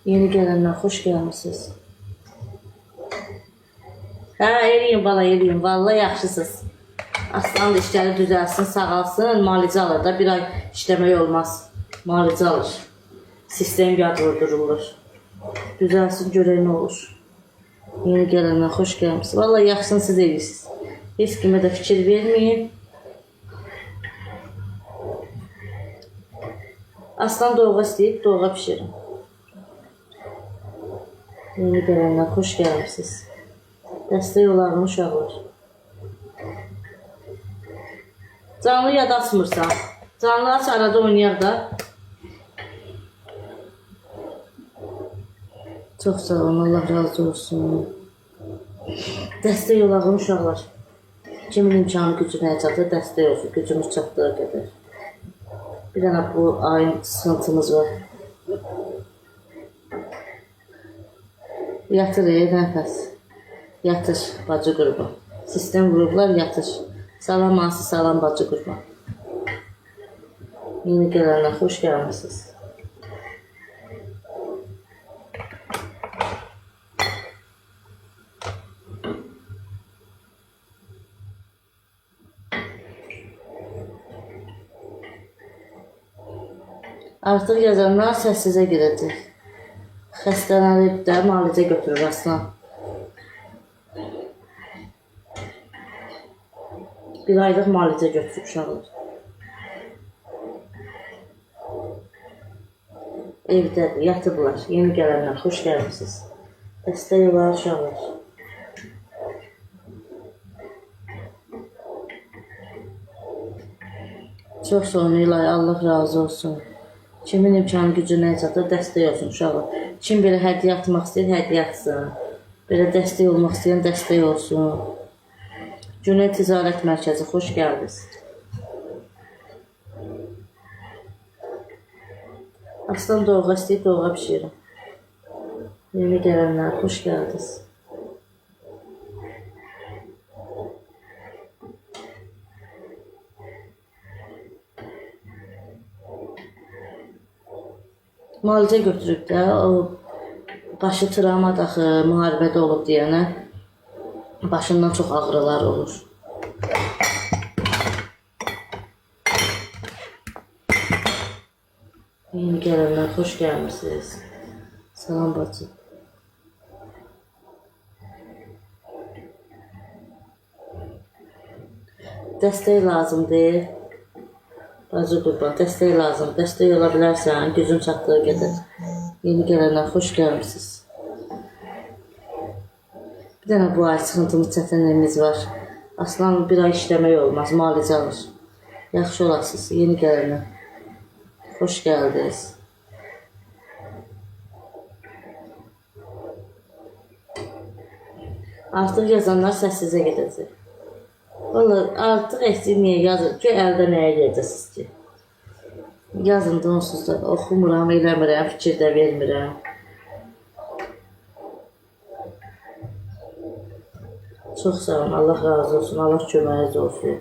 Yeni gələnlər xoş gəlmisiniz. Hə, eləyin bala, eləyin. Vallahi yaxşısınız. Aslan da işləri düzəlsin, sağalsın. Müalicə alır da, bir ay işləmək olmaz. Müalicə alır. Sistem yad vurdurulur. Düzəlsin, görək nə olur. Yeni gələnlər xoş gəlmisiniz. Vallahi yaxşısını siz eləyirsiniz. Heç kimə də fikir verməyin. Aslan doğğa istəyib, doğğa pişirin. Yeni gələnlər xoş gəlmisiniz. Dəstək olarım uşaqlar. Canlı yad açmırsan. Canlı aç, arada oynayaq da. Çox sağ olun, Allah razı olsun. Dəstək olarım uşaqlar. Kimin imkanı gücü nəyə çatır, dəstək olsun, gücümüz çatdığı qədər. Bir dənə bu ayın sıxıntımız var. Yatır nəfəs. Yatır bacı qurban. Sistem vurublar, yatır. Salam anası, salam bacı qurban. Yeni gələnlər xoş gəlmisiniz. Artıq yazanlar səssizə girəcək. Xəstələnib də müalicə götürür aslan. Bir aylıq müalicə götürüb uşaqlar. Evdədir, yatıblar. Yeni gələnlər, xoş gəlmisiniz. Dəstək olar uşaqlar. Çox sağ olun İlay, Allah razı olsun. Kimin imkanı gücü nəyə çatır, dəstək olsun uşaqlar. Kim belə hədiyyə atmaq istəyir, hədiyyə atsın. Belə dəstək olmaq istəyən dəstək olsun. Cüneyt Ticarət Mərkəzi, xoş gəldiniz. Aslan doğğa istəyir, doğğa pişirin. Yeni gələnlər, xoş gəldiniz. Müalicə götürüb də, o başı travma daxı, müharibədə olub deyənə başından çox ağrılar olur. Yeni gələnlər, xoş gəlmisiniz. Salam bacı. Dəstək lazımdır. Bacı qurban, dəstək lazım. Dəstək ola bilərsən, gücün çatdığı qədər. Yeni gələnlər, xoş gəlmisiniz. Bir dənə bu ay sıxıntımız, çətinliyimiz var. Aslan bir ay işləmək olmaz, müalicə alır. Yaxşı olasınız, yeni gələnlər. Xoş gəldiniz. Artıq yazanlar səssizə gedəcək. Vallahi artıq eksik niyə yazır ki, əldə nəyə gedəcəksiniz ki? Yazın da onsuz da oxumuram, eləmirəm, fikir də vermirəm. Çox sağ olun, Allah razı olsun, Allah köməyiniz olsun.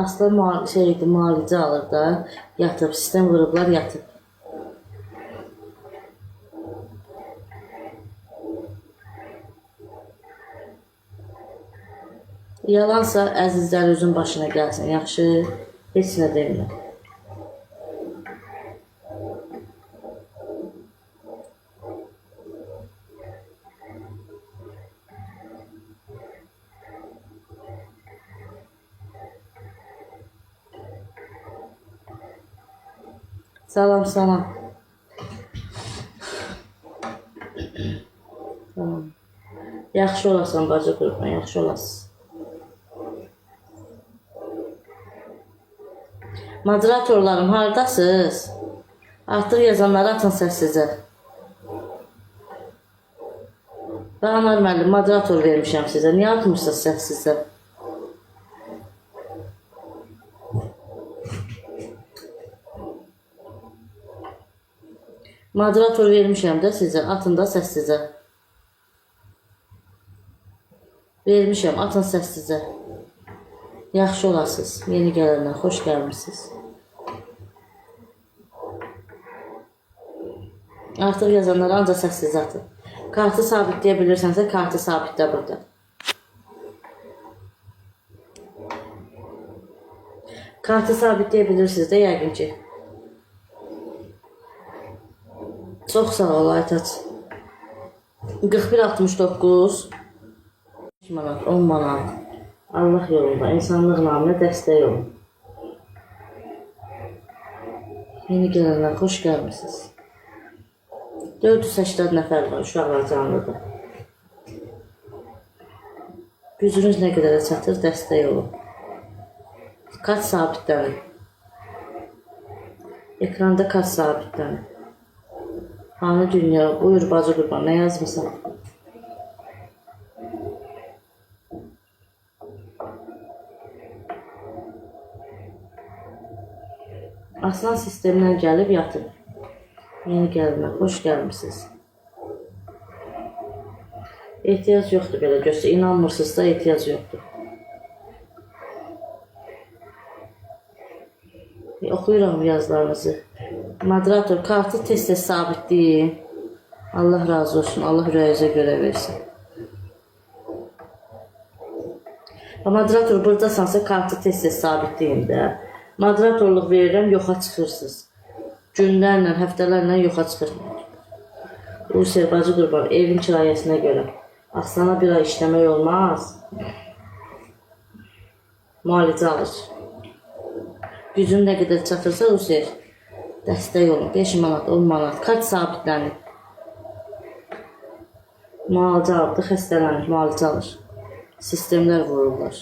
Aslan müalicə alır da, yatıb, sistem vurublar, yatıb. Yalansa əzizlər özün başına gəlsin, yaxşı, heç nə demirəm. Salam, salam. Tamam. Yaxşı olasan bacı qurban, yaxşı olasın. Moderatorlarım, haradasınız? Artıq yazanları atın səssizə. Və Anar müəllim, moderator vermişəm sizə. Niyə atmışsınız səssizə? Moderator vermişəm də sizə, atın da səssizə. Vermişəm, atın səssizə. Yaxşı olasınız, yeni gələnlər, xoş gəlmişsiniz. Artıq yazanları ancaq səssiz atın. Kartı sabitləyə bilirsənsə, kartı sabitlə burada. Kartı sabitləyə bilirsiniz də yəqin ki. Çox sağ ol Aytaç. 41.69 5 manat, 10 manat. Allah yolunda, insanlıq namına dəstək olun. Yeni gələnlər, xoş gəlmişsiniz. 480 nəfər var, uşaqlar canlıdır. Gücünüz nə qədərə çatır, dəstək olun. Kart sabitlənir. Ekranda kart sabitlənir. Hanı dünya, buyur bacı qurban, nə yazmışsan? Aslan sistemindən gəlib yatır. Yeni gəlmə, xoş gəlmişsiniz. Ehtiyac yoxdur belə göstər. İnanmırsınızsa ehtiyac yoxdur. Oxuyuram yazılarınızı. Moderator, kartı tez-tez sabitləyin. Allah razı olsun, Allah ürəyinizə görə versin. Moderator, buradasansa kartı tez-tez sabitləyin də. Moderatorluq verirəm, yoxa çıxırsınız. Günlərlə, həftələrlə yoxa çıxırsınız. Rusiya bacı qurban, evin kirayəsinə görə. Aslana bir ay işləmək olmaz. Müalicə alır. Gücün nə qədər çatırsa Rusiya, dəstək olun. 5 manat, 10 manat, kart sabitlənir. Müalicə aldı, xəstələnir, müalicə alır. Sistemlər vururlar.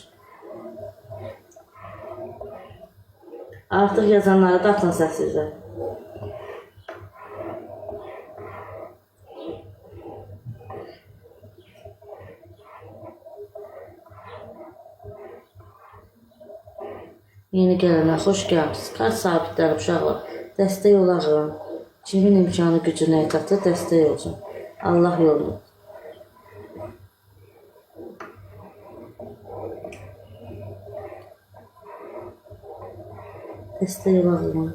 Artıq yazanları da atın səssizə. Yeni gələnlər, xoş gəlmişsiniz. Kart sabitlənib uşaqlar. Dəstək olağım. Kimin imkanı gücünə çatır, dəstək olsun. Allah yolunu. Dəstək olağım.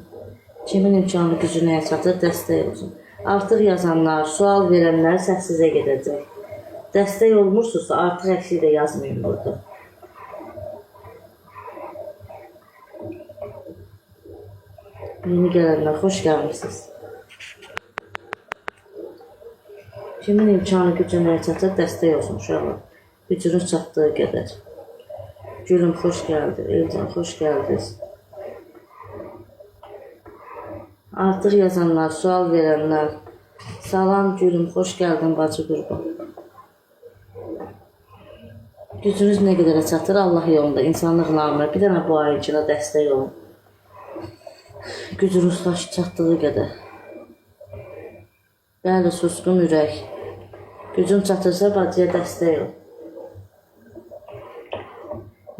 Kimin imkanı gücünə çatır, dəstək olsun. Artıq yazanlar, sual verənlər səssizə gedəcək. Dəstək olmursunuzsa artıq əksik də yazmayın burada. Yeni gələnlər, xoş gəlmişsiniz. Kimin imkanı gücünə çatır, dəstək olsun uşaqlar. Gücünüz çatdığı qədər. Gülüm, xoş gəldi. Elcan, xoş gəldiniz. Artıq yazanlar, sual verənlər. Salam Gülüm, xoş gəldin bacı qurban. Gücünüz nə qədərə çatır, Allah yolunda, insanlıq namına. Bir dənə bu ayıncına dəstək olun. Gücünüz çatdığı qədər. Bəli, susqun ürək. Gücün çatırsa bacıya dəstək ol.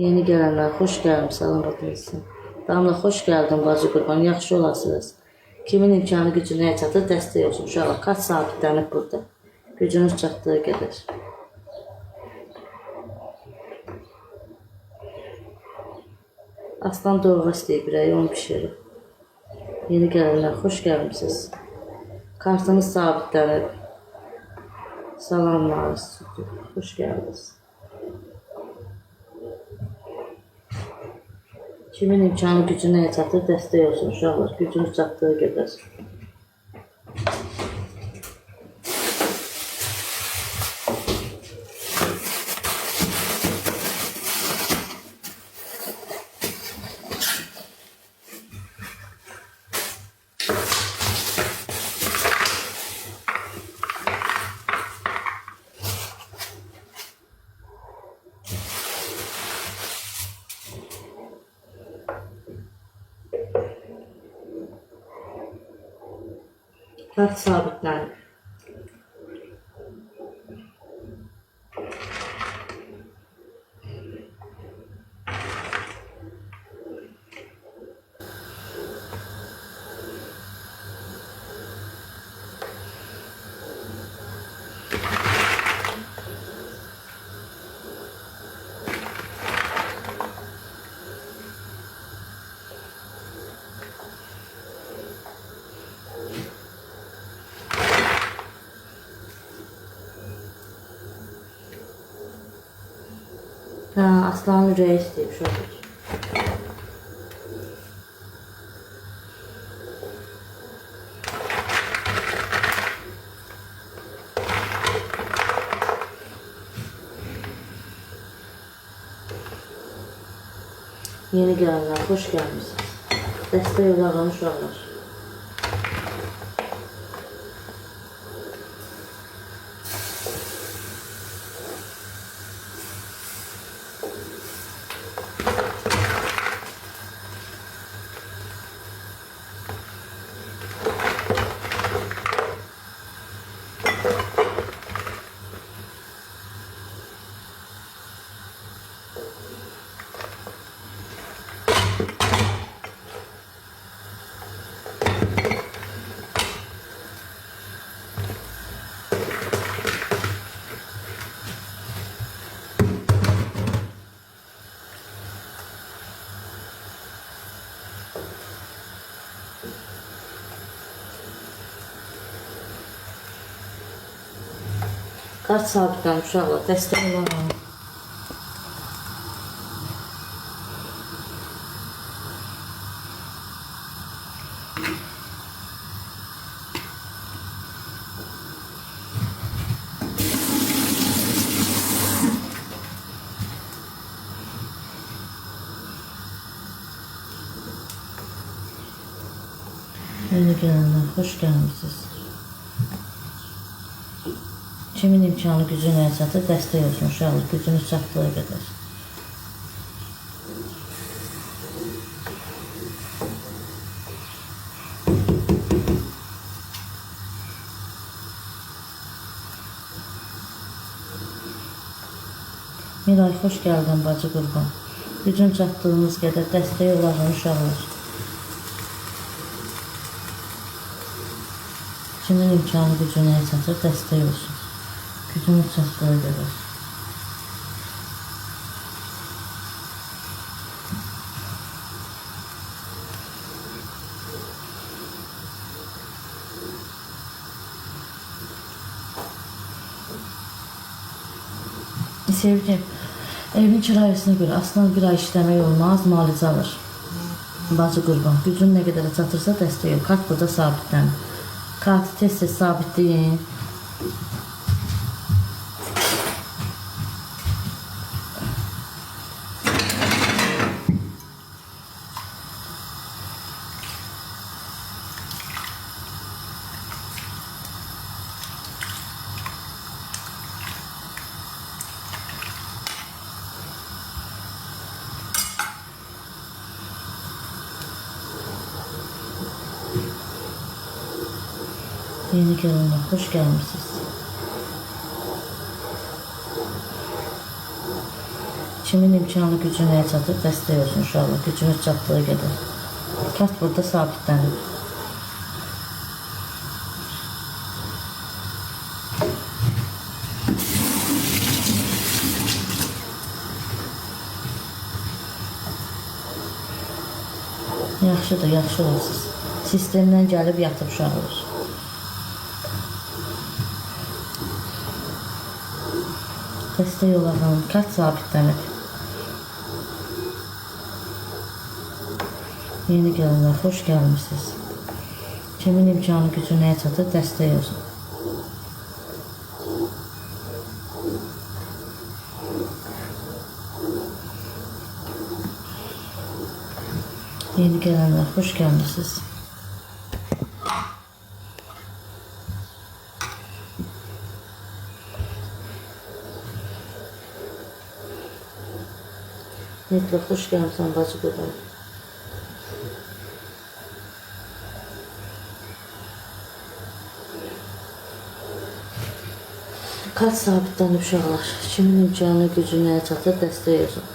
Yeni gələnlər, xoş gəldim, salam batmışsın. Damla, xoş gəldin bacı qurban, yaxşı olasınız. Kimin imkanı gücünə çatır, dəstək olsun. Uşaqlar, kart sabitlənib burada. Gücünüz çatdığı qədər. Aslan doğğa istəyib ürəyi, onu pişirir. Yeni gələnlər, xoş gəlmişsiniz. Kartınız sabitlənib. Salamlar, xoş gəldiniz. Kimin imkanı gücünə çatır, dəstək olsun uşaqlar. Gücünüz çatdığı qədər. Kart sabitlənir. Ha, Aslanın ürəyi istəyib uşaqlar. Yeni gelenler, hoş gelmişsiniz. Dəstək olaraq uşaqlar. Kaç sabitdən uşaqlar, dəstək olaraq. Yeni gelenler, hoş gelmişsiniz. Kimin imkanı gücü nəyəsə dəstək olsun uşaqlar, gücünüz çatdığı qədər. Miray, hoş geldin bacı qurban. Gücün çatdığınız qədər dəstək olaraq uşaqlar. Kimin imkanı gücü nəyəsə dəstək olsun. Gücümüz çatdığı qədər. Sevgilim, evin kirayesine göre aslında bir ay işlemek olmaz, müalicə alır. Bacı qurban, gücün nə qədər çatırsa dəstək ol. Kart burada sabitlənir. Kartı tez-tez sabitləyin. Yeni gelenler, hoş gelmişsiniz. Kimin imkanı gücü neye çatır, dəstək olsun inşallah. Gücünüz çatdığı qədər. Kart burada sabitlənir. Yaxşıdır, yaxşı olasınız. Sistemdən gəlib yatıb uşaqlar. Dəstək olaraq kart sabitlənib. Yeni gelenler, hoş gelmişsiniz. Kimin imkanı gücü neye çatır, dəstək olsun. Yeni gelenler, hoş gelmişsiniz. Netlə, hoş gəlmişsən bacı qurban. Kart sabitlənib uşaqlar. Kimin imkanı gücü nəyə çatır, dəstək olsun.